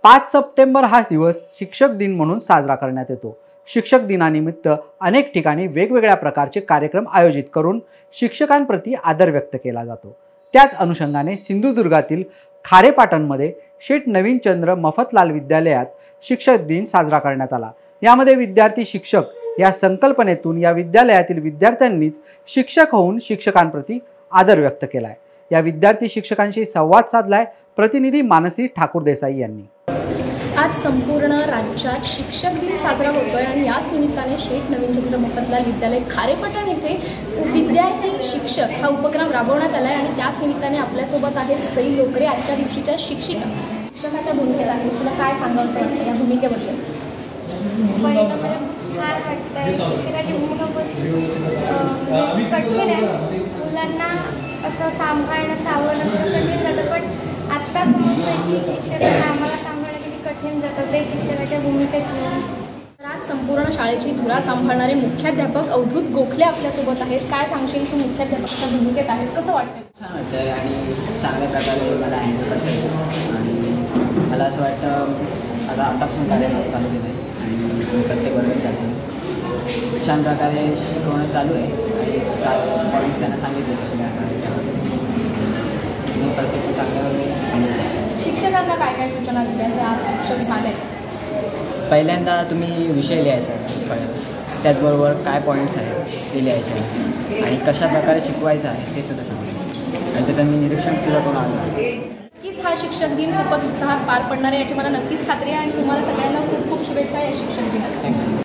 5 September हा दिवस शिक्षक दिन म्हणून साजरा करण्यात येतो। शिक्षक दिनानिमित्त अनेक ठिकाणी वेगवेगळ्या प्रकारचे कार्यक्रम आयोजित करून शिक्षकांप्रती आदर व्यक्त केला जातो। त्याच अनुषंगाने सिंधुदुर्गातील खारेपाटणमध्ये शेठ नवीनचंद्र मफतलाल विद्यालयात शिक्षक दिन साजरा करण्यात आला। यामध्ये विद्यार्थी शिक्षक या संकल्पनेतून या विद्यालयातील विद्यार्थ्यांनीच शिक्षक होऊन शिक्षकांप्रती आदर व्यक्त केलाय। या विद्यार्थी शिक्षकांशी संवाद साधलाय प्रतिनिधी मानसी ठाकूर देसाई यांनी। आज संपूर्ण राज्यात शिक्षक दिन साजरा होतोय आणि याच निमित्ताने शेठ नवीनचंद्र मफतलाल विद्यालय खारेपाटण येथे विद्यार्थी शिक्षक हा उपक्रम राबवण्यात आलाय आणि त्याच निमित्ताने आपल्यासोबत आहेत सई लोकरे, आजच्या दिवशीच्या शिक्षिका। शिक्षकाच्या भूमिकेत आहे, तुला काय सांगायचं वाटतं या भूमिकेबद्दल? पहिलं मला खूप छान वाटतंय। शिक्षकाची भूमिका म्हणजे कठीण आहे, मुलांना असं सांभाळणं सावरणं कठीण जातं, पण आत्ता समजतं की शिक्षकांना आम्हाला सांभाळणं किती कठीण जातं ते शिक्षकाच्या भूमिकेत घेऊन। आज संपूर्ण शाळेची धुरा सांभाळणारे मुख्याध्यापक अवधूत गोखले आपल्यासोबत आहेत। काय सांगशील, तू मुख्याध्यापकाच्या भूमिकेत आहेस, कसं वाटतं? छान वाटतं आणि चांगल्या प्रकारे मला हँडल करता येतं आणि मला असं वाटतं आतापासून कार्यक्रम चालू केलं आहे आणि प्रत्येक वर्गात जातो छान प्रकारे शिकवणं चालू आहे आणि कॉलेज त्यांना सांगितलं कशी काय करायचं प्रत्येक चांगल्या शिक्षकांना काय काय सूचना दिल्या ज्या आज शिक्षक झाले? पहिल्यांदा तुम्ही विषय लिहायचा, त्याचबरोबर काय पॉईंट्स आहेत ते लिहायचे आणि कशा प्रकारे शिकवायचं आहे ते सुद्धा सांगितलं आणि त्याचं मी निरीक्षण सुद्धा करून आलं। नक्कीच हा शिक्षक दिन खूपच उत्साहात पार पडणार आहे याची मला नक्कीच खात्री आहे आणि तुम्हाला सगळ्यांना खूप खूप शुभेच्छा या शिक्षक दिनाच्या।